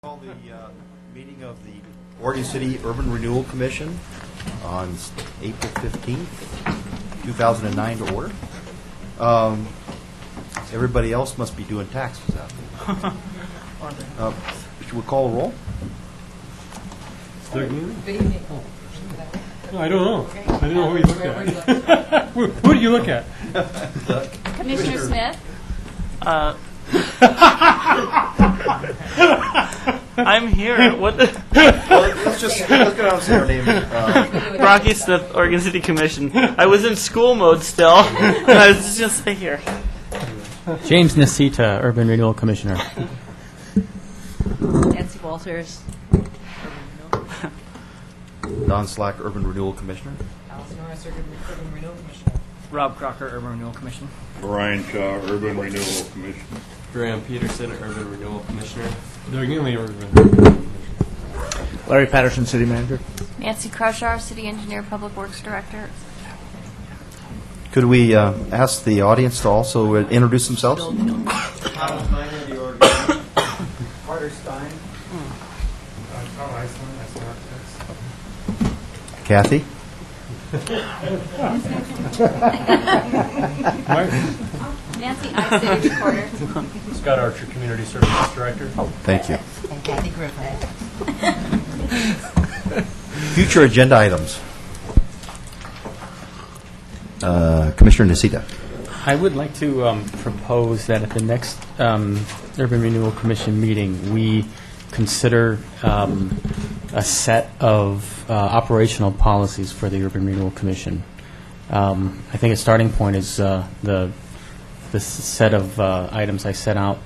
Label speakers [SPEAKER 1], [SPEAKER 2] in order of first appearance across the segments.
[SPEAKER 1] Call the meeting of the Oregon City Urban Renewal Commission on April 15th, 2009 to order. Everybody else must be doing taxes out there. Should we call a roll?
[SPEAKER 2] No, I don't know. I don't know who you look at. Who do you look at?
[SPEAKER 3] Commissioner Smith?
[SPEAKER 4] I'm here. What?
[SPEAKER 1] Let's get on and say our name.
[SPEAKER 4] Rocky Smith, Oregon City Commission. I was in school mode still. And I was just going to stay here.
[SPEAKER 5] James Nasita, Urban Renewal Commissioner.
[SPEAKER 3] Nancy Walters.
[SPEAKER 1] Don Slack, Urban Renewal Commissioner.
[SPEAKER 3] Alice Norris, Urban Renewal Commissioner.
[SPEAKER 4] Rob Crocker, Urban Renewal Commission.
[SPEAKER 6] Brian Shaw, Urban Renewal Commission.
[SPEAKER 7] Graham Peterson, Urban Renewal Commissioner.
[SPEAKER 2] Doug Inley, Urban Renewal Commissioner.
[SPEAKER 8] Larry Patterson, City Manager.
[SPEAKER 3] Nancy Kraushar, City Engineer, Public Works Director.
[SPEAKER 1] Could we ask the audience to also introduce themselves?
[SPEAKER 7] Thomas Miner, the Oregon. Carter Stein.
[SPEAKER 2] Tom Iceland,
[SPEAKER 1] Kathy?
[SPEAKER 3] Nancy, I City Recorder.
[SPEAKER 2] Scott Archer, Community Services Director.
[SPEAKER 1] Oh, thank you.
[SPEAKER 3] And Kathy Griffin.
[SPEAKER 1] Future agenda items. Commissioner Nasita.
[SPEAKER 5] I would like to propose that at the next Urban Renewal Commission meeting, we consider a set of operational policies for the Urban Renewal Commission. I think a starting point is the set of items I set out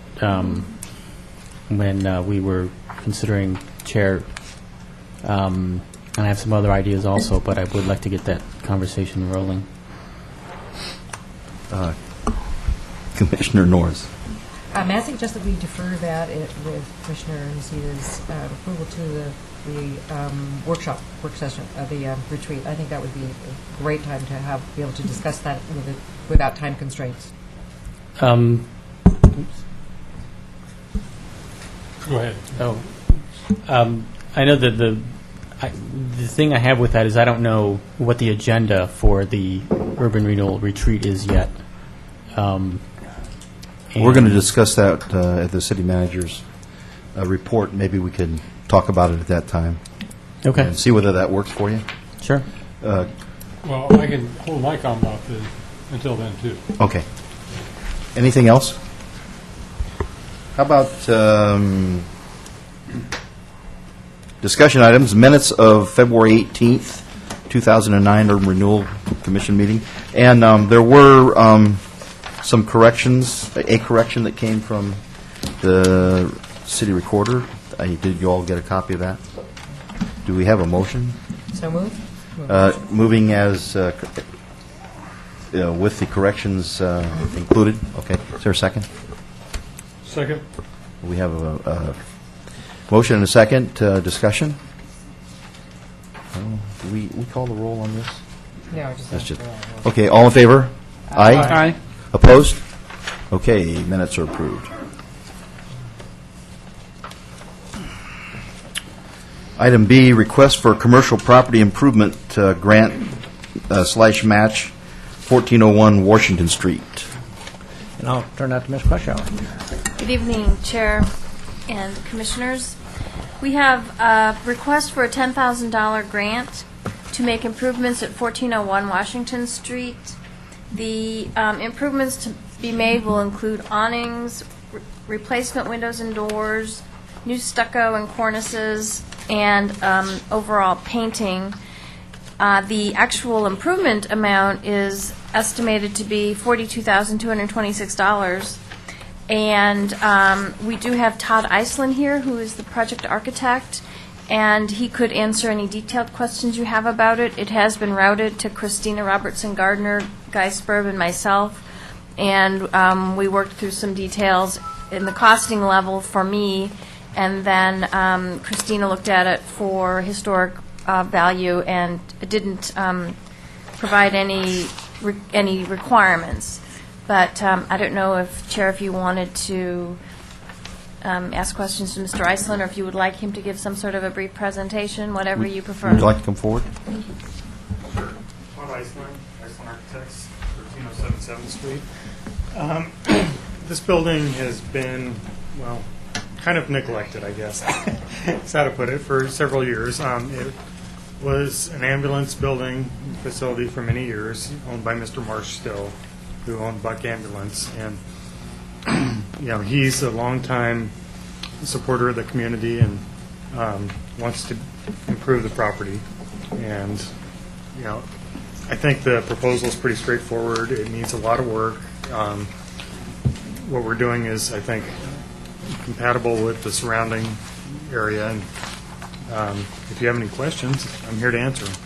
[SPEAKER 5] when we were considering chair. And I have some other ideas also, but I would like to get that conversation rolling.
[SPEAKER 1] Commissioner Norris.
[SPEAKER 9] May I suggest that we defer that with Commissioner Nasita's approval to the work session, the retreat. I think that would be a great time to be able to discuss that without time constraints.
[SPEAKER 2] Go ahead.
[SPEAKER 5] I know that the thing I have with that is I don't know what the agenda for the Urban Renewal Retreat is yet.
[SPEAKER 1] We're going to discuss that at the city manager's report. Maybe we can talk about it at that time.
[SPEAKER 5] Okay.
[SPEAKER 1] And see whether that works for you.
[SPEAKER 5] Sure.
[SPEAKER 2] Well, I can hold my comment off until then, too.
[SPEAKER 1] Okay. Anything else? How about discussion items, minutes of February 18th, 2009 Urban Renewal Commission meeting. And there were some corrections, a correction that came from the city recorder. Did you all get a copy of that? Do we have a motion?
[SPEAKER 9] So moved?
[SPEAKER 1] Moving as with the corrections included. Okay. Is there a second?
[SPEAKER 2] Second.
[SPEAKER 1] We have a motion and a second. Discussion? Do we call the roll on this?
[SPEAKER 9] No,
[SPEAKER 1] That's just okay. All in favor? Aye.
[SPEAKER 4] Aye.
[SPEAKER 1] Opposed? Okay. Minutes are approved. Item B, request for commercial property improvement grant / match, 1401 Washington Street.
[SPEAKER 8] And I'll turn that to Ms. Kraushar.
[SPEAKER 3] Good evening, Chair and Commissioners. We have a request for a $10,000 grant to make improvements at 1401 Washington Street. The improvements to be made will include awnings, replacement windows and doors, new stucco and cornices, and overall painting. The actual improvement amount is estimated to be $42,226. And we do have Todd Iceland here, who is the project architect, and he could answer any detailed questions you have about it. It has been routed to Christina Robertson Gardner, Guy Spurb, and myself, and we worked through some details in the costing level for me, and then Christina looked at it for historic value and didn't provide any requirements. But I don't know if, Chair, if you wanted to ask questions to Mr. Iceland, or if you would like him to give some sort of a brief presentation, whatever you prefer.
[SPEAKER 1] Would you like to come forward?
[SPEAKER 10] Todd Iceland, Iceland Architects, 1307 7th Street. This building has been, well, kind of neglected, I guess. That's how to put it, for several years. It was an ambulance building facility for many years, owned by Mr. Marsh Still, who owned Buck Ambulance. And, he's a longtime supporter of the community and wants to improve the property. And, I think the proposal is pretty straightforward. It needs a lot of work. What we're doing is, I think, compatible with the surrounding area. And if you have any questions, I'm here to answer them.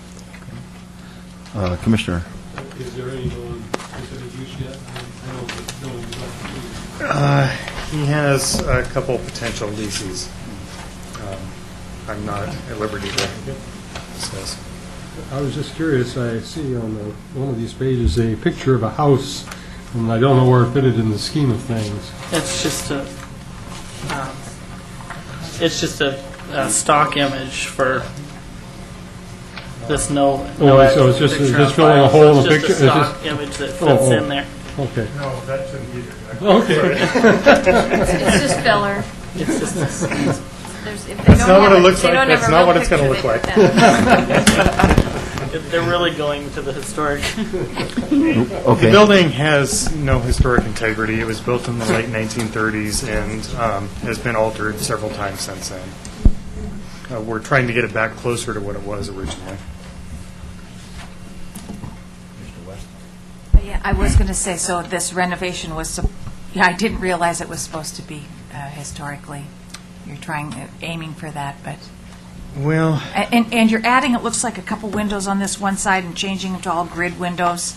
[SPEAKER 1] Commissioner?
[SPEAKER 2] Is there any specific use yet? I know the building is not completed.
[SPEAKER 10] He has a couple potential leases. I'm not at liberty to discuss.
[SPEAKER 2] I was just curious, I see on one of these pages a picture of a house, and I don't know where it fitted in the scheme of things.
[SPEAKER 4] It's just a stock image for this no.
[SPEAKER 2] So it's just
[SPEAKER 4] picture on
[SPEAKER 2] filling a
[SPEAKER 4] file.
[SPEAKER 2] hole in the
[SPEAKER 4] So it's
[SPEAKER 2] picture?
[SPEAKER 4] just a
[SPEAKER 2] It's
[SPEAKER 4] stock
[SPEAKER 2] just-
[SPEAKER 4] image that fits in there.
[SPEAKER 2] Okay.
[SPEAKER 10] No, that shouldn't be there.
[SPEAKER 2] Okay.
[SPEAKER 3] It's just filler.
[SPEAKER 4] It's just
[SPEAKER 10] That's not what it looks like. That's not what it's going to look like.
[SPEAKER 4] they're really going to the historic.
[SPEAKER 1] Okay.
[SPEAKER 10] The building has no historic integrity. It was built in the late 1930s and has been altered several times since then. We're trying to get it back closer to what it was originally.
[SPEAKER 11] Yeah, I was going to say, so this renovation was, I didn't realize it was supposed to be historically. You're aiming for that, but,
[SPEAKER 10] Well,
[SPEAKER 11] and you're adding, it looks like a couple windows on this one side and changing them to all grid windows.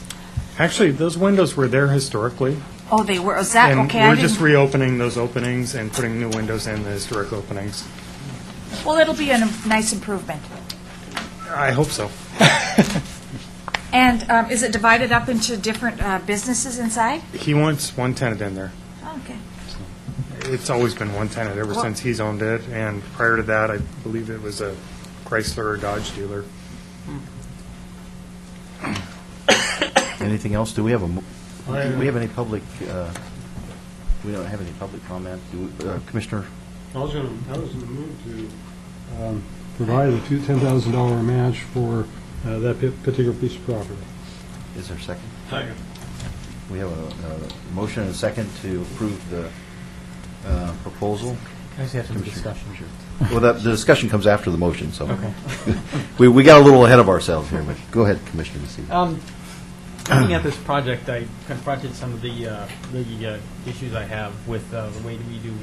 [SPEAKER 10] actually, those windows were there historically.
[SPEAKER 11] Oh, they were, is that,
[SPEAKER 10] And
[SPEAKER 11] okay, I
[SPEAKER 10] we're just
[SPEAKER 11] didn't,
[SPEAKER 10] reopening those openings and putting new windows in the historic openings.
[SPEAKER 11] well, it'll be a nice improvement.
[SPEAKER 10] I hope so.
[SPEAKER 11] And is it divided up into different businesses inside?
[SPEAKER 10] He wants one tenant in there.
[SPEAKER 11] Oh, okay.
[SPEAKER 10] It's always been one tenant ever
[SPEAKER 11] Well-
[SPEAKER 10] since he's owned it, and prior to that, I believe it was a Chrysler or Dodge dealer.
[SPEAKER 1] Anything else? Do we have do we have any public, we don't have any public comment? Commissioner?
[SPEAKER 2] I was going to move to provide a $10,000 match for that particular piece of property.
[SPEAKER 1] Is there a second?
[SPEAKER 2] Second.
[SPEAKER 1] We have a motion and a second to approve the proposal.
[SPEAKER 5] Can I just have some
[SPEAKER 1] Commissioner?
[SPEAKER 5] discussion?
[SPEAKER 1] Sure. Well, the discussion comes after the motion, so.
[SPEAKER 5] Okay.
[SPEAKER 1] We got a little ahead of ourselves here, but go ahead, Commissioner Massey.
[SPEAKER 5] Looking at this project, I confronted some of the issues I have with the way we do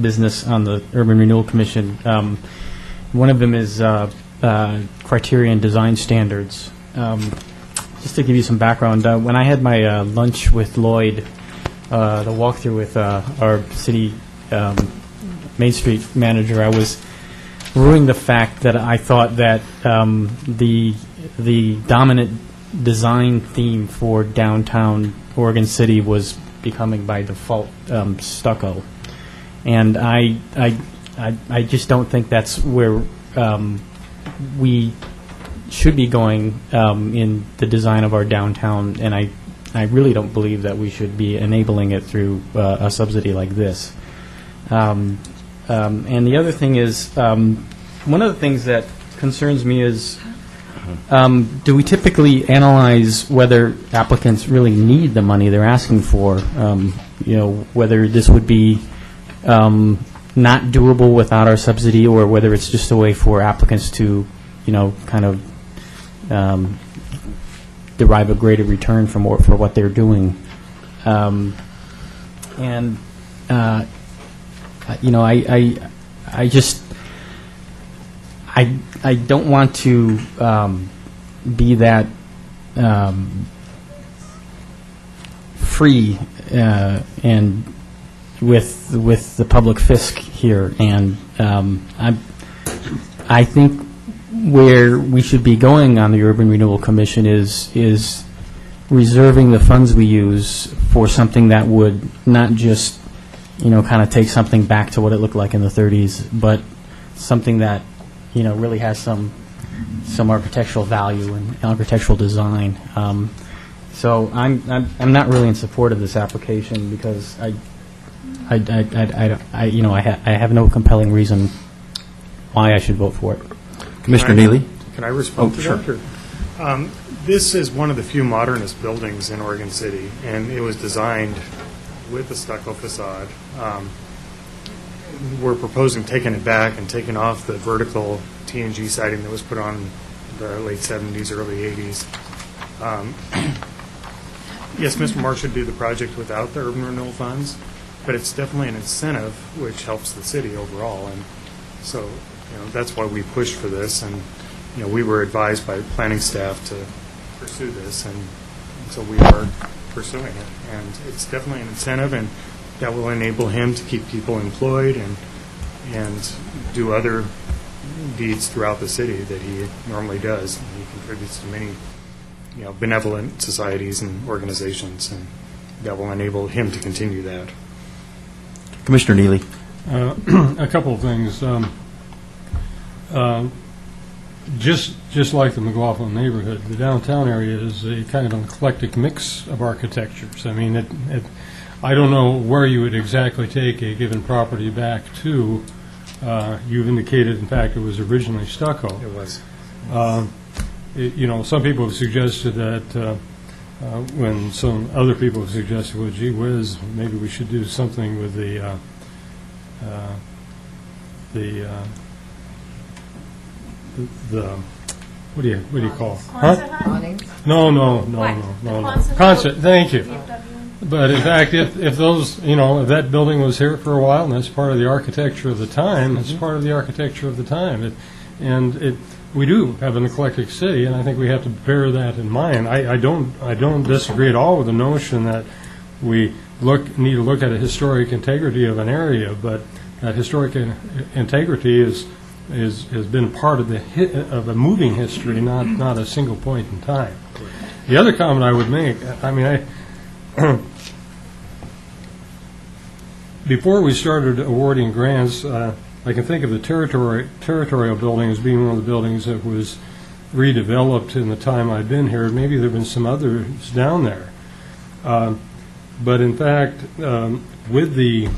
[SPEAKER 5] business on the Urban Renewal Commission. One of them is criterion design standards. Just to give you some background, when I had my lunch with Lloyd, the walkthrough with our city Main Street manager, I was ruining the fact that I thought that the dominant design theme for downtown Oregon City was becoming by default stucco, and I just don't think that's where we should be going in the design of our downtown, and I really don't believe that we should be enabling it through a subsidy like this. And the other thing is, one of the things that concerns me is, do we typically analyze whether applicants really need the money they're asking for? Whether this would be not doable without our subsidy, or whether it's just a way for applicants to, kind of derive a greater return for what they're doing. I don't want to be that free and with the public fisc here, and I think where we should be going on the Urban Renewal Commission is reserving the funds we use for something that would not just kind of take something back to what it looked like in the 30s, but something that, really has some architectural value and architectural design. So I'm not really in support of this application because I have no compelling reason why I should vote for it.
[SPEAKER 1] Commissioner Neely?
[SPEAKER 10] Can I respond
[SPEAKER 1] Oh,
[SPEAKER 10] to
[SPEAKER 1] sure.
[SPEAKER 10] that? Or- This is one of the few modernist buildings in Oregon City, and it was designed with a stucco facade. We're proposing taking it back and taking off the vertical TNG siding that was put on the late 70s, early 80s. Yes, Mr. Marsh should do the project without the urban renewal funds, but it's definitely an incentive which helps the city overall. And so, that's why we pushed for this. And, we were advised by planning staff to pursue this, and so we are pursuing it. And it's definitely an incentive, and that will enable him to keep people employed and do other deeds throughout the city that he normally does. And he contributes to many benevolent societies and organizations, and that will enable him to continue that.
[SPEAKER 1] Commissioner Neely?
[SPEAKER 2] A couple of things. Just like the McLaughlin neighborhood, the downtown area is a kind of an eclectic mix of architectures. I mean, I don't know where you would exactly take a given property back to. You've indicated, in fact, it was originally stucco.
[SPEAKER 10] It was.
[SPEAKER 2] Some people have suggested that when some other people have suggested, well, gee whiz, maybe we should do something with the what do you call it? Huh?
[SPEAKER 9] Awnings?
[SPEAKER 2] No.
[SPEAKER 3] Quonset
[SPEAKER 2] Concert, thank you.
[SPEAKER 3] VFW.
[SPEAKER 2] But in fact, if those, if that building was here for a while, and that's part of the architecture of the time, it's part of the architecture of the time. We do have an eclectic city, and I think we have to bear that in mind. I don't disagree at all with the notion that we need to look at a historic integrity of an area, but that historic integrity has been part of of a moving history, not a single point in time. The other comment I would make, before we started awarding grants, I can think of the territorial building as being one of the buildings that was redeveloped in the time I've been here. Maybe there have been some others down there. But in fact, with the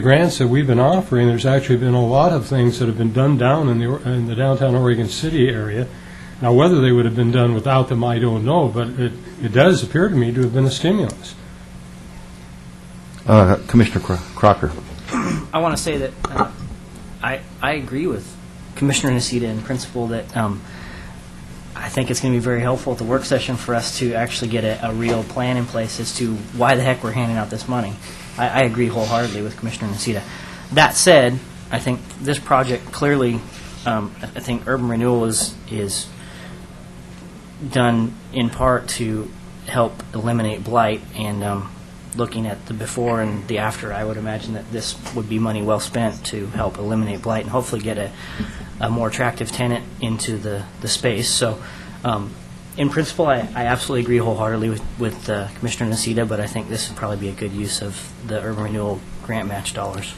[SPEAKER 2] grants that we've been offering, there's actually been a lot of things that have been done down in the downtown Oregon City area. Now, whether they would have been done without them, I don't know, but it does appear to me to have been a stimulus.
[SPEAKER 1] Commissioner Crocker?
[SPEAKER 8] I want to say that I agree with Commissioner Nocita in principle that I think it's going to be very helpful at the work session for us to actually get a real plan in place as to why the heck we're handing out this money. I agree wholeheartedly with Commissioner Nocita. That said, I think this project clearly, I think urban renewal is done in part to help eliminate blight, and looking at the before and the after, I would imagine that this would be money well spent to help eliminate blight and hopefully get a more attractive tenant into the space. So in principle, I absolutely agree wholeheartedly with Commissioner Nocita, but I think this would probably be a good use of the urban renewal grant match dollars.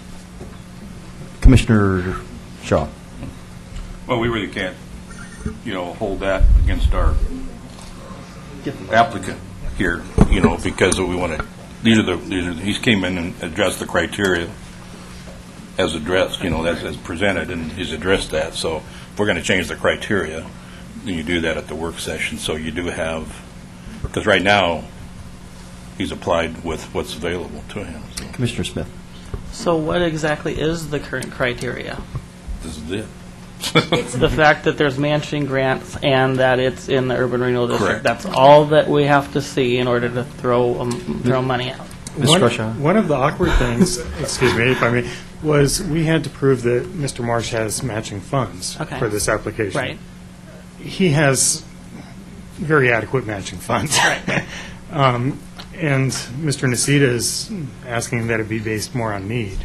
[SPEAKER 1] Commissioner Shaw?
[SPEAKER 6] Well, we really can't, hold that against our applicant here, because we want to. He came in and addressed the criteria as addressed, as presented, and he's addressed that. So if we're going to change the criteria, then you do that at the work session. So you do have, because right now he's applied with what's available to him. So
[SPEAKER 1] Commissioner Smith?
[SPEAKER 4] So what exactly is the current criteria?
[SPEAKER 6] this is it.
[SPEAKER 4] The fact that there's matching grants and that it's in the urban renewal district.
[SPEAKER 6] Correct.
[SPEAKER 4] That's all that we have to see in order to throw money out.
[SPEAKER 1] Ms. Crushaw?
[SPEAKER 10] One of the awkward things, excuse me, if I may, was we had to prove that Mr. Marsh has matching funds
[SPEAKER 4] Okay.
[SPEAKER 10] for this application.
[SPEAKER 4] Right.
[SPEAKER 10] He has very adequate matching funds.
[SPEAKER 4] Right.
[SPEAKER 10] And Mr. Nocita is asking that it be based more on need.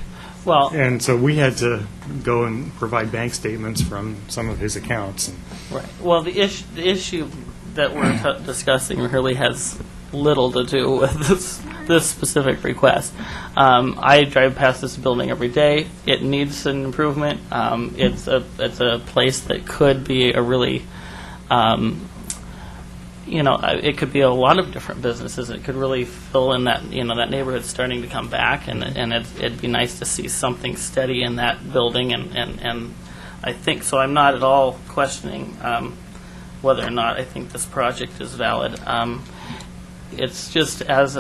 [SPEAKER 4] Well,
[SPEAKER 10] And so we had to go and provide bank statements from some of his accounts.
[SPEAKER 4] right. Well, the issue that we're discussing really has little to do with this this specific request. I drive past this building every day. It needs an improvement. It's a place that could be a really, it could be a lot of different businesses. It could really fill in that, that neighborhood's starting to come back, and it'd be nice to see something steady in that building, and I think, so I'm not at all questioning whether or not I think this project is valid. It's just as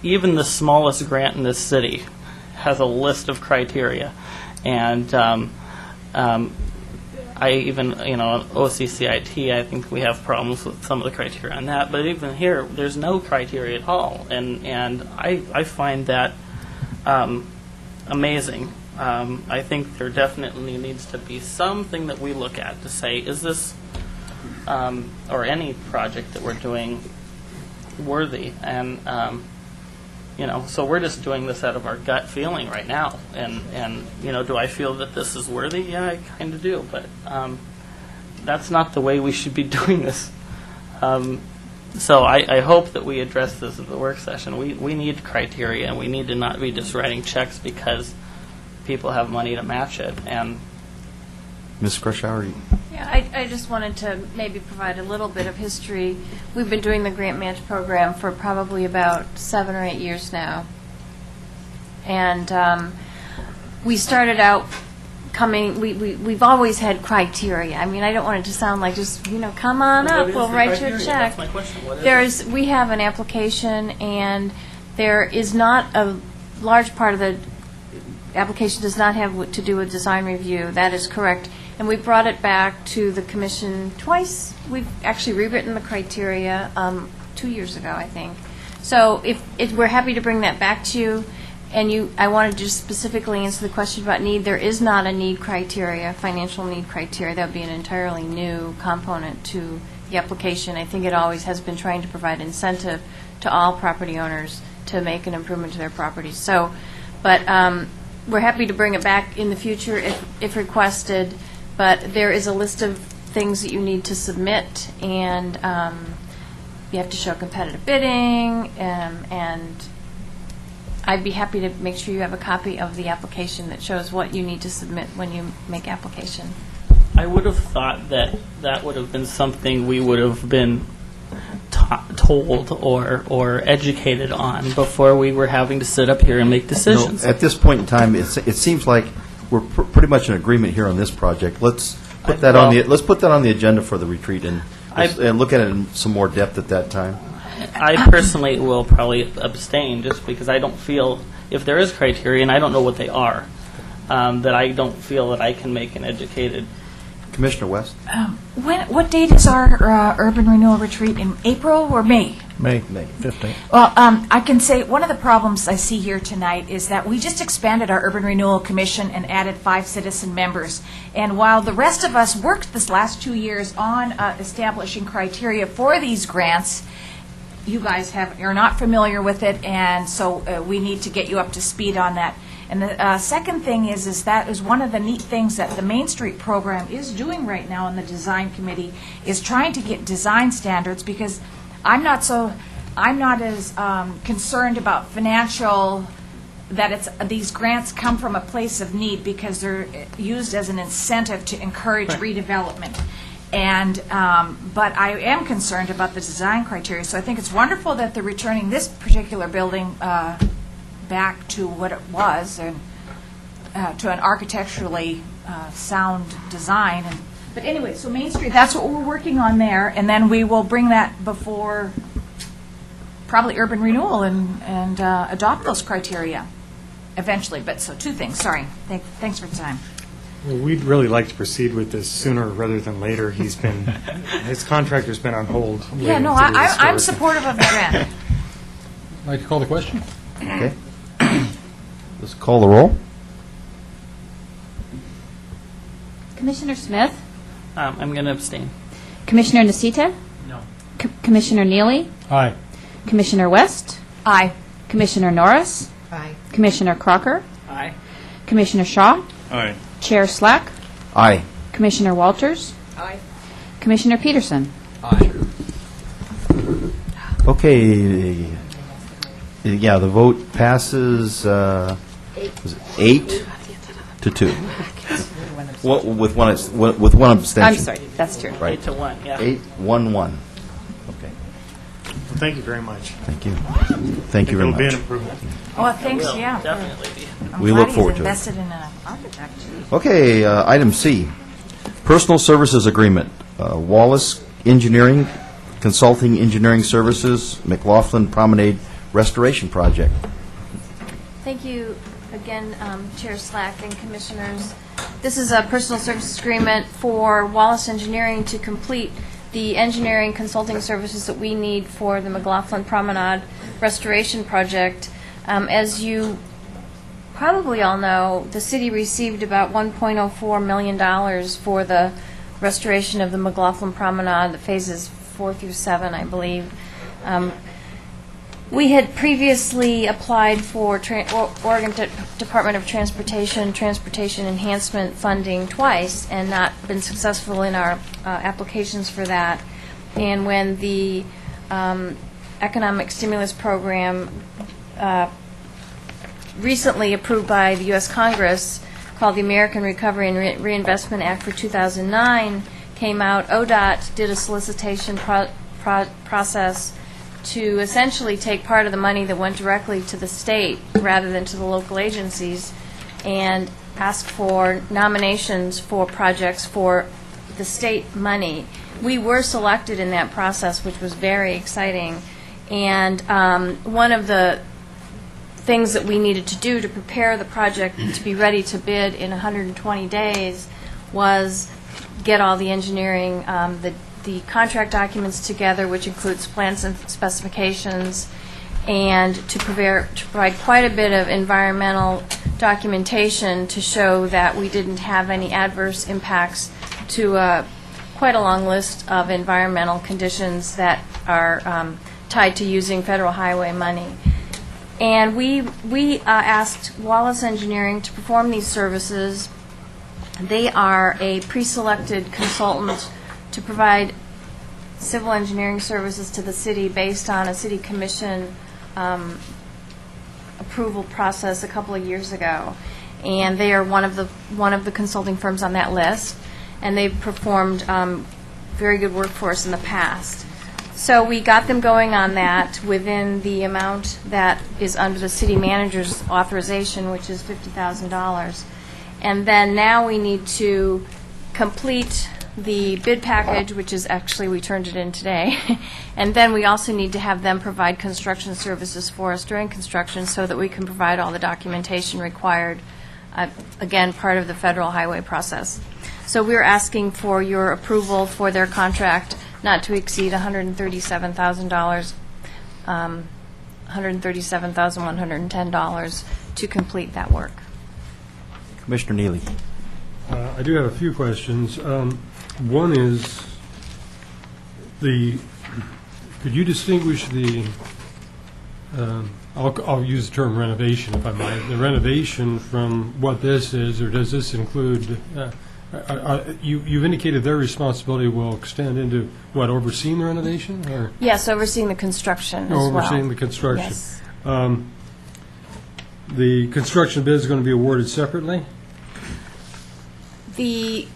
[SPEAKER 4] even the smallest grant in this city has a list of criteria, and I even, OCCIT, I think we have problems with some of the criteria on that, but even here, there's no criteria at all, and I find that amazing. I think there definitely needs to be something that we look at to say, is this, or any project that we're doing, worthy? And, so we're just doing this out of our gut feeling right now. And do I feel that this is worthy? Yeah, I kind of do. But that's not the way we should be doing this. So I hope that we address this at the work session. We need criteria, and we need to not be just writing checks because people have money to match it. And
[SPEAKER 1] Ms. Krushauer?
[SPEAKER 3] Yeah, I just wanted to maybe provide a little bit of history. We've been doing the grant match program for probably about 7 or 8 years now. And we started out we've always had criteria. I mean, I don't want it to sound like just, come on up, we'll write you a check.
[SPEAKER 4] That's my question. What is it?
[SPEAKER 3] We have an application, and there is not a large part of the application does not have to do with design review. That is correct. And we brought it back to the commission twice. We've actually rewritten the criteria 2 years ago, I think. So if we're happy to bring that back to you, and I wanted to just specifically answer the question about need. There is not a need criteria, financial need criteria. That would be an entirely new component to the application. I think it always has been trying to provide incentive to all property owners to make an improvement to their properties. So, but we're happy to bring it back in the future if requested. But there is a list of things that you need to submit, and you have to show competitive bidding, and I'd be happy to make sure you have a copy of the application that shows what you need to submit when you make application.
[SPEAKER 4] I would have thought that would have been something we would have been told or educated on before we were having to sit up here and make decisions.
[SPEAKER 1] No, at this point in time, it seems like we're pretty much in agreement here on this project. Let's put that on the agenda for the retreat and look at it in some more depth at that time.
[SPEAKER 4] I personally will probably abstain just because I don't feel, if there is criteria, and I don't know what they are, that I don't feel that I can make an educated.
[SPEAKER 1] Commissioner West?
[SPEAKER 11] What date is our urban renewal retreat, in April or May?
[SPEAKER 12] May 15th.
[SPEAKER 11] Well, I can say one of the problems I see here tonight is that we just expanded our Urban Renewal Commission and added 5 citizen members. And while the rest of us worked this last 2 years on establishing criteria for these grants, you guys are not familiar with it, and so we need to get you up to speed on that. And the second thing is that is one of the neat things that the Main Street program is doing right now in the design committee, is trying to get design standards, because I'm not as concerned about financial, that these grants come from a place of need, because they're used as an incentive to encourage redevelopment. And but I am concerned about the design criteria. So I think it's wonderful that they're returning this particular building back to what it was, and to an architecturally sound design. But anyway, so Main Street, that's what we're working on there, and then we will bring that before probably urban renewal and adopt those criteria eventually. But so 2 things. Sorry. Thanks for the time.
[SPEAKER 10] Well, we'd really like to proceed with this sooner rather than later. His contractor's been on hold.
[SPEAKER 11] Yeah, no,
[SPEAKER 10] waiting to do this
[SPEAKER 11] I'm
[SPEAKER 10] work.
[SPEAKER 11] supportive of the grant.
[SPEAKER 2] I'd like to call the question.
[SPEAKER 1] Okay. Let's call the roll.
[SPEAKER 13] Commissioner Smith?
[SPEAKER 4] I'm going to abstain.
[SPEAKER 13] Commissioner Nasita?
[SPEAKER 4] No.
[SPEAKER 13] Commissioner Neely?
[SPEAKER 2] Aye.
[SPEAKER 13] Commissioner West?
[SPEAKER 11] Aye.
[SPEAKER 13] Commissioner Norris?
[SPEAKER 9] Aye.
[SPEAKER 13] Commissioner Crocker?
[SPEAKER 4] Aye.
[SPEAKER 13] Commissioner Shaw?
[SPEAKER 6] All right.
[SPEAKER 13] Chair Slack?
[SPEAKER 1] Aye.
[SPEAKER 13] Commissioner Walters?
[SPEAKER 11] Aye.
[SPEAKER 13] Commissioner Peterson?
[SPEAKER 1] Okay. Yeah, the vote passes, was it 8-2. With one abstention.
[SPEAKER 13] I'm sorry, that's true.
[SPEAKER 1] Right.
[SPEAKER 4] 8-1, yeah.
[SPEAKER 1] 8-1-1. Okay,
[SPEAKER 10] Well, thank you very much.
[SPEAKER 1] thank you. Thank you very
[SPEAKER 10] It'll be an
[SPEAKER 1] much.
[SPEAKER 10] improvement.
[SPEAKER 11] Well, thanks,
[SPEAKER 4] Will
[SPEAKER 11] yeah.
[SPEAKER 4] definitely be.
[SPEAKER 11] I'm
[SPEAKER 1] We
[SPEAKER 11] glad
[SPEAKER 1] look
[SPEAKER 11] he's
[SPEAKER 1] forward to it.
[SPEAKER 11] invested in an architect.
[SPEAKER 1] Okay, item C, personal services agreement. Wallace Engineering, Consulting Engineering Services, McLaughlin Promenade Restoration Project.
[SPEAKER 3] Thank you again, Chair Slack and Commissioners. This is a personal services agreement for Wallace Engineering to complete the engineering consulting services that we need for the McLaughlin Promenade Restoration Project. As you probably all know, the city received about $1.04 million for the restoration of the McLaughlin Promenade, the phases 4 through 7, I believe. We had previously applied for Oregon Department of Transportation enhancement funding twice and not been successful in our applications for that. And when the economic stimulus program recently approved by the U.S. Congress, called the American Recovery and Reinvestment Act for 2009, came out, ODOT did a solicitation process to essentially take part of the money that went directly to the state rather than to the local agencies and ask for nominations for projects for the state money. We were selected in that process, which was very exciting. And one of the things that we needed to do to prepare the project to be ready to bid in 120 days was get all the engineering, the contract documents together, which includes plans and specifications, and to provide quite a bit of environmental documentation to show that we didn't have any adverse impacts to quite a long list of environmental conditions that are tied to using federal highway money. And we asked Wallace Engineering to perform these services. They are a pre-selected consultant to provide civil engineering services to the city based on a city commission approval process a couple of years ago. And they are one of the consulting firms on that list, and they've performed very good work for us in the past. So we got them going on that within the amount that is under the city manager's authorization, which is $50,000. And then now we need to complete the bid package, which is actually, we turned it in today. And then we also need to have them provide construction services for us during construction so that we can provide all the documentation required, again, part of the federal highway process. So we're asking for your approval for their contract not to exceed $137,000, $137,110 to complete that work.
[SPEAKER 1] Commissioner Neely.
[SPEAKER 2] I do have a few questions. One is, could you distinguish I'll use the term renovation, if I might, the renovation from what this is, or does this include, you've indicated their responsibility will extend into, what, overseeing the renovation? Or?
[SPEAKER 3] Yes, overseeing the construction as well.
[SPEAKER 2] Overseeing the construction.
[SPEAKER 3] Yes.
[SPEAKER 2] The construction bid is going to be awarded separately?
[SPEAKER 3] The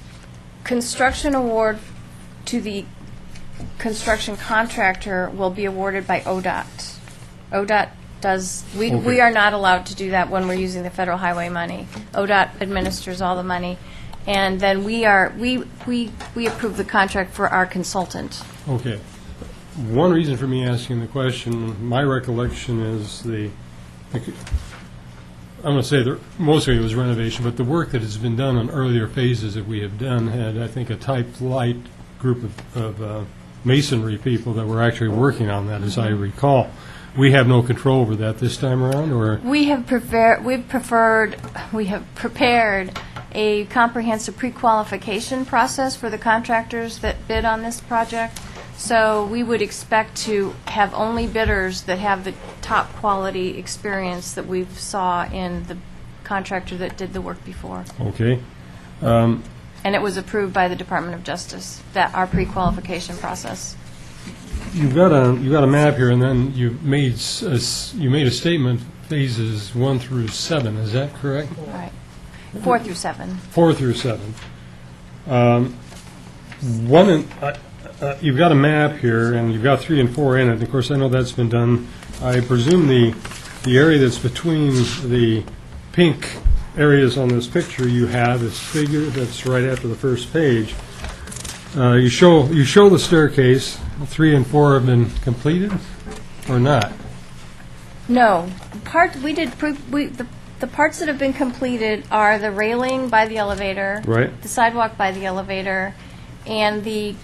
[SPEAKER 3] construction award to the construction contractor will be awarded by ODOT. ODOT does, we are not allowed to do that when we're using the federal highway money. ODOT administers all the money, and then we approve the contract for our consultant.
[SPEAKER 2] Okay. One reason for me asking the question, my recollection is I'm going to say that mostly it was renovation, but the work that has been done on earlier phases that we have done had, I think, a type light group of masonry people that were actually working on that, as I recall. We have no control over that this time around, or?
[SPEAKER 3] We have prepared a comprehensive pre-qualification process for the contractors that bid on this project. So we would expect to have only bidders that have the top quality experience that we've saw in the contractor that did the work before.
[SPEAKER 2] Okay.
[SPEAKER 3] And it was approved by the Department of Justice, that our pre-qualification process.
[SPEAKER 2] you've got a map here, and then you made a statement, phases 1 through 7, is that correct?
[SPEAKER 3] All right. 4 through 7.
[SPEAKER 2] 4 through 7. You've got a map here, and you've got 3 and 4 in it. And of course, I know that's been done. I presume the area that's between the pink areas on this picture you have, this figure that's right after the first page. You show the staircase. 3 and 4 have been completed, or not?
[SPEAKER 3] No, the parts that have been completed are the railing by the elevator,
[SPEAKER 2] Right.
[SPEAKER 3] the sidewalk by the elevator, and we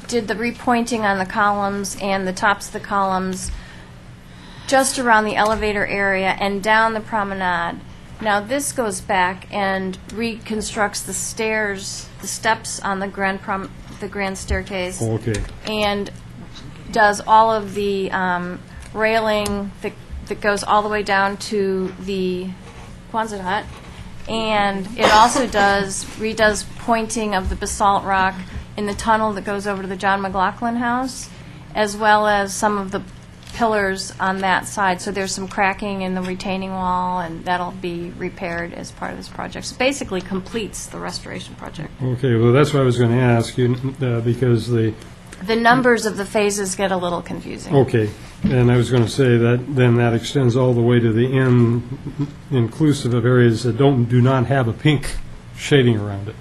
[SPEAKER 3] did the repointing on the columns and the tops of the columns just around the elevator area and down the promenade. Now, this goes back and reconstructs the stairs, the steps on the grand staircase,
[SPEAKER 2] Okay.
[SPEAKER 3] and does all of the railing that goes all the way down to the Quonset hut. And it also redoes pointing of the basalt rock in the tunnel that goes over to the John McLaughlin house, as well as some of the pillars on that side. So there's some cracking in the retaining wall, and that'll be repaired as part of this project. So basically completes the restoration project.
[SPEAKER 2] Okay, well, that's what I was going to ask you, because
[SPEAKER 3] The numbers of the phases get a little confusing.
[SPEAKER 2] okay, and I was going to say that then that extends all the way to the end, inclusive of areas that do not have a pink shading around it.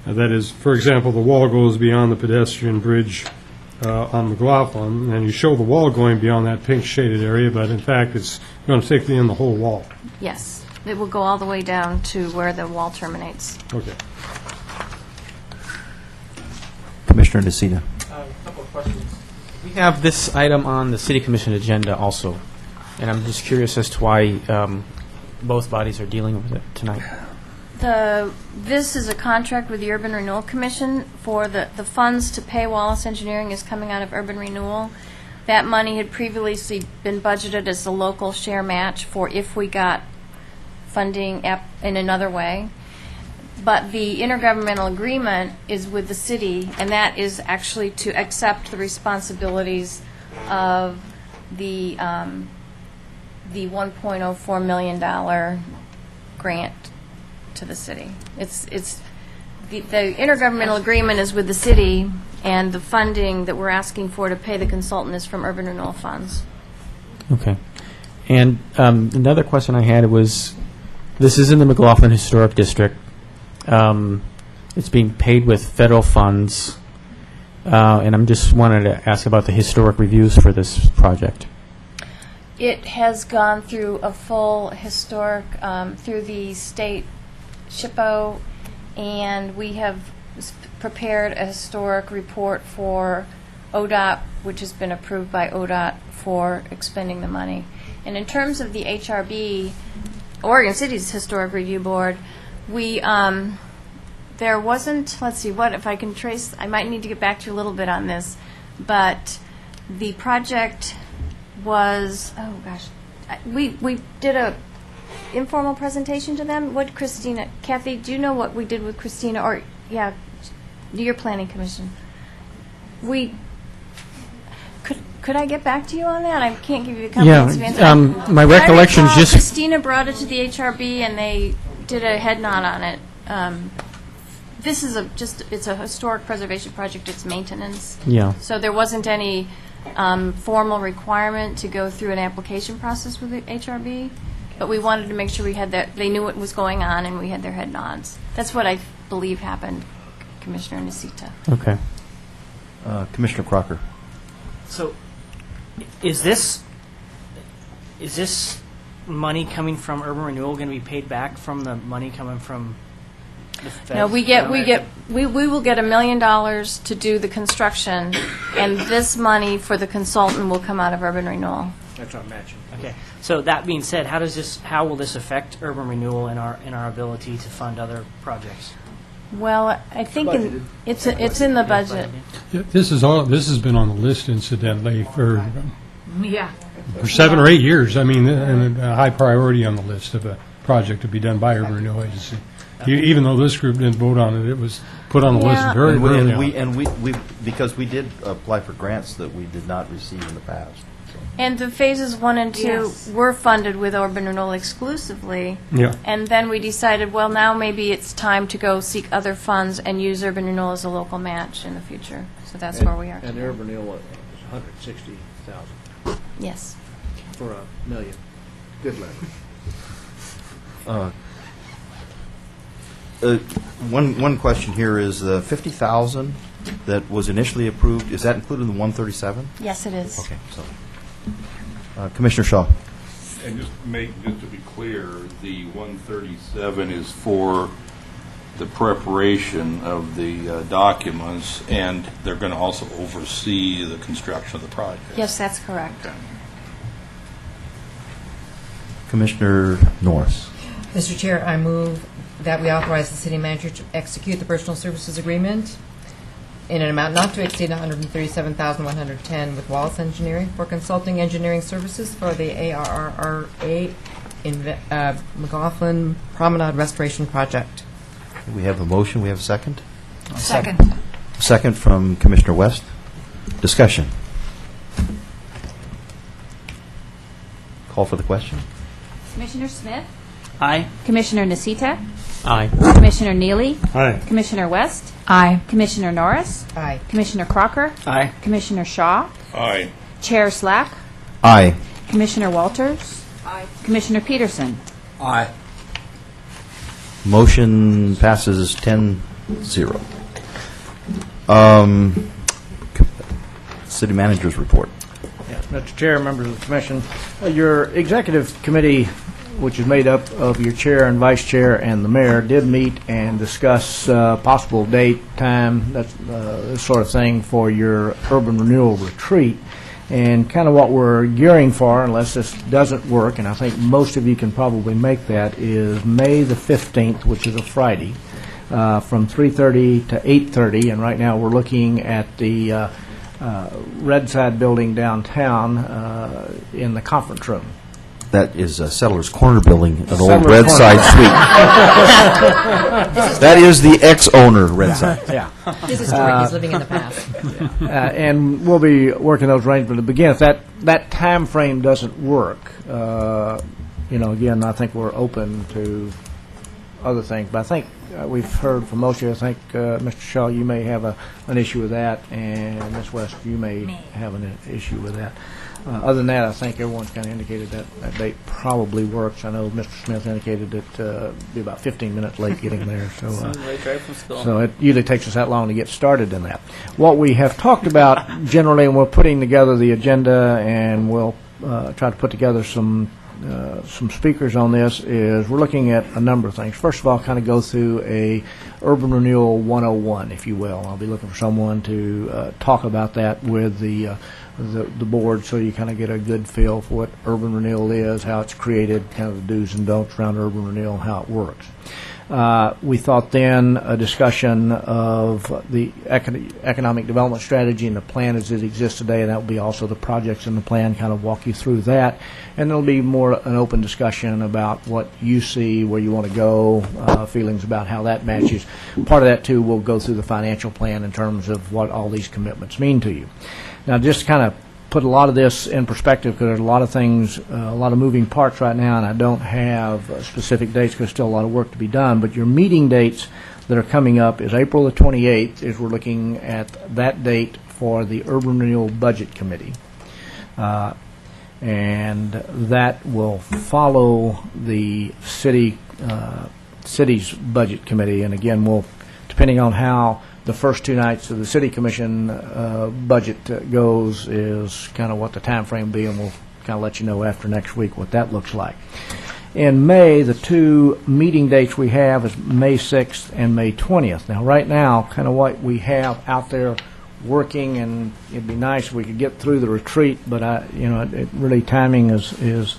[SPEAKER 2] That is, for example, the wall goes beyond the pedestrian bridge on McLaughlin, and you show the wall going beyond that pink shaded area, but in fact, it's going to take in the whole wall.
[SPEAKER 3] Yes, it will go all the way down to where the wall terminates.
[SPEAKER 2] Okay.
[SPEAKER 1] Commissioner Nocita.
[SPEAKER 5] A couple of questions. We have this item on the City Commission agenda also, and I'm just curious as to why both bodies are dealing with it tonight.
[SPEAKER 3] This is a contract with the Urban Renewal Commission for the funds to pay Wallace Engineering is coming out of Urban Renewal. That money had previously been budgeted as the local share match for if we got funding in another way. But the intergovernmental agreement is with the city, and that is actually to accept the responsibilities of the $1.04 million grant to the city. The intergovernmental agreement is with the city, and the funding that we're asking for to pay the consultant is from urban renewal funds.
[SPEAKER 5] Okay. And another question I had was, this is in the McLaughlin Historic District. It's being paid with federal funds, and I'm just wanted to ask about the historic reviews for this project.
[SPEAKER 3] It has gone through a full historic, through the state SHPO, and we have prepared a historic report for ODOT, which has been approved by ODOT for expending the money. And in terms of the HRB, Oregon City's Historic Review Board, we, there wasn't, let's see, what, if I can trace, I might need to get back to you a little bit on this, but the project was, oh gosh, we did a informal presentation to them. What Christina, Kathy, do you know what we did with Christina, or, yeah, your planning commission? Could I get back to you on that? I can't give you a comprehensive answer.
[SPEAKER 5] My recollection is just...
[SPEAKER 3] Christina brought it to the HRB, and they did a head nod on it. This is it's a historic preservation project, it's maintenance.
[SPEAKER 5] Yeah.
[SPEAKER 3] So there wasn't any formal requirement to go through an application process with the HRB, but we wanted to make sure we had that, they knew what was going on, and we had their head nods. That's what I believe happened, Commissioner Nocita.
[SPEAKER 5] Okay.
[SPEAKER 1] Commissioner Crocker.
[SPEAKER 8] So, is this money coming from urban renewal going to be paid back from the money coming from the feds?
[SPEAKER 3] No, we will get $1 million to do the construction, and this money for the consultant will come out of urban renewal.
[SPEAKER 8] That's what I'm matching. Okay. So that being said, how will this affect urban renewal and our ability to fund other projects?
[SPEAKER 3] Well, I think it's in the budget.
[SPEAKER 2] Yeah, this has been on the list, incidentally, for
[SPEAKER 11] Yeah.
[SPEAKER 2] 7 or 8 years. I mean, and a high priority on the list of a project to be done by Urban Renewal Agency. Even though this group didn't vote on it, it was put on the list
[SPEAKER 3] Yeah.
[SPEAKER 2] very early on.
[SPEAKER 1] And we, because we did apply for grants that we did not receive in the past.
[SPEAKER 3] And the phases 1 and 2
[SPEAKER 11] Yes.
[SPEAKER 3] were funded with urban renewal exclusively.
[SPEAKER 2] Yeah.
[SPEAKER 3] And then we decided, well, now maybe it's time to go seek other funds and use urban renewal as a local match in the future. So that's where we are.
[SPEAKER 7] And the urban renewal is 160,000
[SPEAKER 3] Yes.
[SPEAKER 7] for $1 million. Good leverage.
[SPEAKER 1] One question here is the 50,000 that was initially approved, is that included in the 137?
[SPEAKER 3] Yes, it is.
[SPEAKER 1] Okay, so, Commissioner Shaw.
[SPEAKER 6] And just to be clear, the 137 is for the preparation of the documents, and they're going to also oversee the construction of the project.
[SPEAKER 3] Yes, that's correct.
[SPEAKER 1] Commissioner Norris.
[SPEAKER 9] Mr. Chair, I move that we authorize the city manager to execute the personal services agreement in an amount not to exceed $137,110 with Wallace Engineering for consulting engineering services for the ARRA in McLaughlin Promenade Restoration Project.
[SPEAKER 1] We have a motion, we have a second?
[SPEAKER 11] Second.
[SPEAKER 1] Second from Commissioner West. Discussion. Call for the question.
[SPEAKER 13] Commissioner Smith?
[SPEAKER 4] Aye.
[SPEAKER 13] Commissioner Nasita?
[SPEAKER 5] Aye.
[SPEAKER 13] Commissioner Neely?
[SPEAKER 2] Aye.
[SPEAKER 13] Commissioner West?
[SPEAKER 11] Aye.
[SPEAKER 13] Commissioner Norris?
[SPEAKER 9] Aye.
[SPEAKER 13] Commissioner Crocker?
[SPEAKER 8] Aye.
[SPEAKER 13] Commissioner Shaw?
[SPEAKER 6] Aye.
[SPEAKER 13] Chair Slack?
[SPEAKER 1] Aye.
[SPEAKER 13] Commissioner Walters?
[SPEAKER 11] Aye.
[SPEAKER 13] Commissioner Peterson?
[SPEAKER 7] Aye.
[SPEAKER 1] Motion passes 10-0. City Manager's report.
[SPEAKER 7] Yes, Mr. Chair, members of the commission, your executive committee, which is made up of your chair and vice chair and the mayor, did meet and discuss possible date, time, that this sort of thing for your urban renewal retreat. And kind of what we're gearing for, unless this doesn't work, and I think most of you can probably make that, is May the 15th, which is a Friday, from 3:30 to 8:30. And right now we're looking at the Red Side building downtown in the conference room.
[SPEAKER 1] That is Settler's Corner building, an old
[SPEAKER 7] Settler's
[SPEAKER 1] Red
[SPEAKER 7] Corner.
[SPEAKER 1] Side suite. That is the ex-owner, Red Side.
[SPEAKER 7] Yeah.
[SPEAKER 9] His historic, he's living in the past.
[SPEAKER 7] And we'll be working those arrangements. Again, if that time frame doesn't work, again, I think we're open to other things. But I think we've heard from most of you. I think, Mr. Shaw, you may have an issue with that, and Ms. West, you may have an issue with that. Other than that, I think everyone's kind of indicated that date probably works. I know Mr. Smith indicated it be about 15 minutes late getting there.
[SPEAKER 4] Right drive from school.
[SPEAKER 7] So it usually takes us that long to get started in that. What we have talked about generally, and we're putting together the agenda, and we'll try to put together some speakers on this, is we're looking at a number of things. First of all, kind of go through a Urban Renewal 101, if you will. I'll be looking for someone to talk about that with the board, so you kind of get a good feel for what urban renewal is, how it's created, kind of the do's and don'ts around urban renewal, and how it works. We thought then a discussion of the economic development strategy and the plan as it exists today, and that will be also the projects in the plan, kind of walk you through that. And there'll be more an open discussion about what you see, where you want to go, feelings about how that matches. Part of that, too, will go through the financial plan in terms of what all these commitments mean to you. Now, just to kind of put a lot of this in perspective, because there's a lot of things, a lot of moving parts right now, and I don't have specific dates because there's still a lot of work to be done. But your meeting dates that are coming up is April the 28th, is we're looking at that date for the Urban Renewal Budget Committee. And that will follow the city's budget committee. And again, we'll, depending on how the first two nights of the city commission budget goes, is kind of what the time frame will be, and we'll kind of let you know after next week what that looks like. In May, the two meeting dates we have is May 6th and May 20th. Now, right now, kind of what we have out there working, and it'd be nice if we could get through the retreat, but really timing is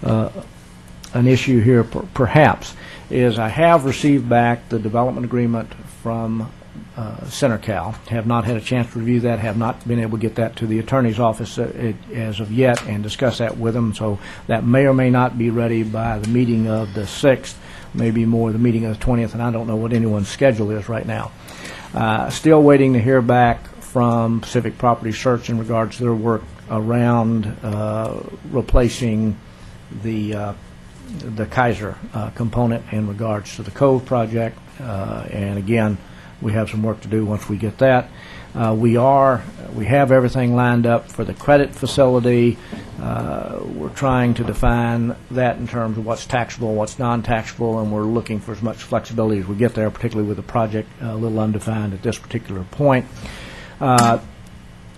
[SPEAKER 7] an issue here, perhaps, is I have received back the development agreement from CenterCal. Have not had a chance to review that, have not been able to get that to the attorney's office as of yet and discuss that with them, so that may or may not be ready by the meeting of the 6th. maybe more the meeting of the 20th, and I don't know what anyone's schedule is right now. Still waiting to hear back from Pacific Property Search in regards to their work around replacing the Kaiser component in regards to the Cove project. And again, we have some work to do once we get that. We have everything lined up for the credit facility. We're trying to define that in terms of what's taxable, what's non-taxable, and we're looking for as much flexibility as we get there, particularly with the project a little undefined at this particular point. Of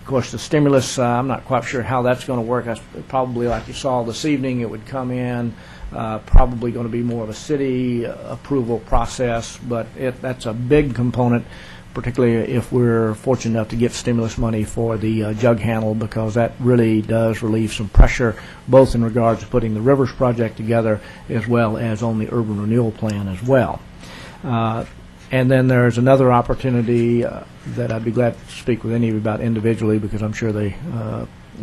[SPEAKER 7] course, the stimulus, I'm not quite sure how that's going to work. Probably like you saw this evening, it would come in, probably going to be more of a city approval process, but that's a big component, particularly if we're fortunate enough to get stimulus money for the jug handle, because that really does relieve some pressure, both in regards to putting the Rivers project together as well as on the urban renewal plan as well. And then there's another opportunity that I'd be glad to speak with any of you about individually, because I'm sure they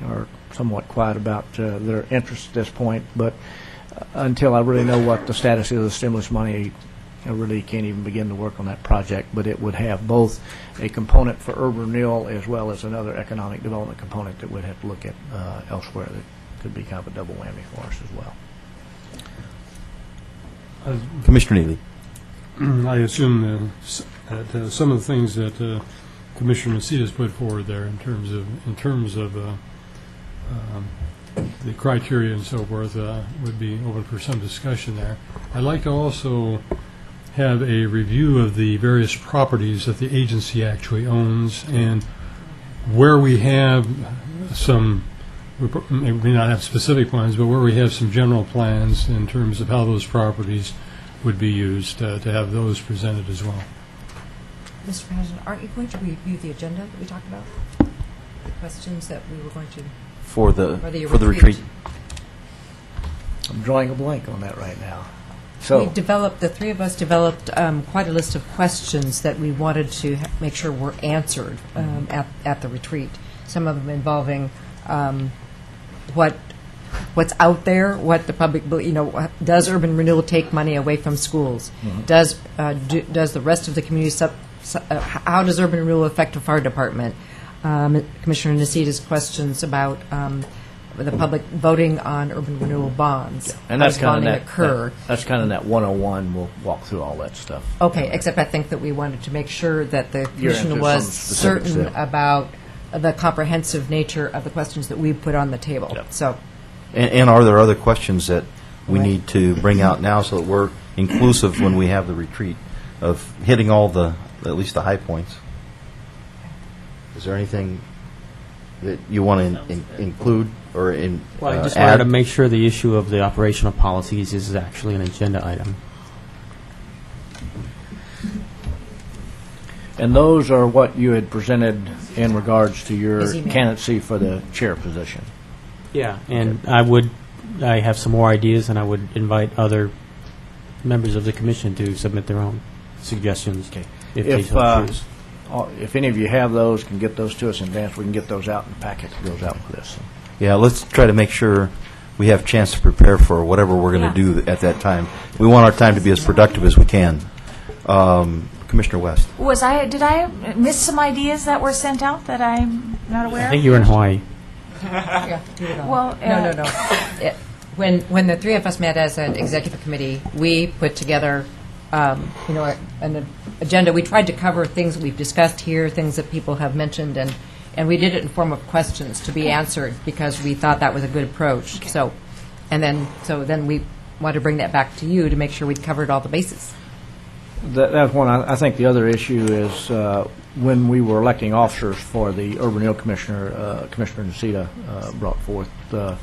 [SPEAKER 7] are somewhat quiet about their interest at this point. But until I really know what the status is of the stimulus money, I really can't even begin to work on that project. But it would have both a component for urban renewal as well as another economic development component that we'd have to look at elsewhere that could be kind of a double whammy for us as well.
[SPEAKER 1] Commissioner Neely.
[SPEAKER 2] I assume that some of the things that Commissioner Macedas put forward there in terms of the criteria and so forth would be open for some discussion there. I'd like to also have a review of the various properties that the agency actually owns, and where we have some, we may not have specific plans, but where we have some general plans in terms of how those properties would be used, to have those presented as well.
[SPEAKER 9] Mr. President, aren't you going to review the agenda that we talked about? The questions that we were going to...
[SPEAKER 1] For the retreat.
[SPEAKER 7] I'm drawing a blank on that right now. So
[SPEAKER 9] The three of us developed quite a list of questions that we wanted to make sure were answered at the retreat. Some of them involving what's out there, what the public, does urban renewal take money away from schools?
[SPEAKER 7] Mm-hmm.
[SPEAKER 9] Does the rest of the community, how does urban renewal affect the fire department? Commissioner Nacita's questions about the public voting on urban renewal bonds.
[SPEAKER 7] and that's
[SPEAKER 9] How does
[SPEAKER 7] kind
[SPEAKER 9] bonding
[SPEAKER 7] of
[SPEAKER 9] occur?
[SPEAKER 7] that's kind of that 101. We'll walk through all that stuff.
[SPEAKER 9] Okay, except I think that we wanted to make sure that the
[SPEAKER 7] You're
[SPEAKER 9] commission
[SPEAKER 7] interested in
[SPEAKER 9] was
[SPEAKER 7] some specifics
[SPEAKER 9] certain
[SPEAKER 7] there.
[SPEAKER 9] about the comprehensive nature of the questions that we put on the table.
[SPEAKER 7] Yep.
[SPEAKER 9] So,
[SPEAKER 1] And are there other questions that we
[SPEAKER 9] Right.
[SPEAKER 1] need to bring out now so that we're inclusive when we have the retreat of hitting all at least the high points? Is there anything that you want to include or
[SPEAKER 5] Well, I just wanted
[SPEAKER 1] add?
[SPEAKER 5] to make sure the issue of the operational policies is actually an agenda item.
[SPEAKER 7] And those are what you had presented in regards to your
[SPEAKER 9] His email.
[SPEAKER 7] candidacy for the chair position.
[SPEAKER 5] Yeah, and I have some more ideas, and I would invite other members of the commission to submit their own suggestions if they so choose.
[SPEAKER 7] If any of you have those, can get those to us in advance, we can get those out in the packet that goes out with this.
[SPEAKER 1] Yeah, let's try to make sure we have a chance to prepare for whatever we're going to do at that time. We want our time to be as productive as we can. Commissioner West.
[SPEAKER 11] Did I miss some ideas that were sent out that I'm not aware
[SPEAKER 5] I
[SPEAKER 11] of?
[SPEAKER 5] think you were in Hawaii.
[SPEAKER 9] yeah, do it all.
[SPEAKER 11] Well,
[SPEAKER 9] no. When the three of us met as an executive committee, we put together, an agenda. We tried to cover things that we've discussed here, things that people have mentioned, and we did it in form of questions to be answered because we thought that was a good approach. So then we wanted to bring that back to you to make sure we'd covered all the bases.
[SPEAKER 7] That's one. I think the other issue is when we were electing officers for the Urban Renewal Commissioner, Commissioner Nacita brought forth a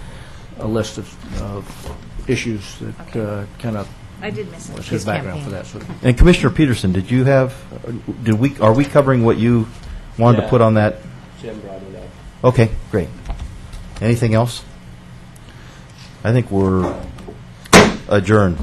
[SPEAKER 7] list of issues that kind of
[SPEAKER 11] I did miss it.
[SPEAKER 7] was his background for that. So
[SPEAKER 1] And Commissioner Peterson, are we covering what you wanted to put on that?
[SPEAKER 5] Jim brought it up.
[SPEAKER 1] Okay, great. Anything else? I think we're adjourned.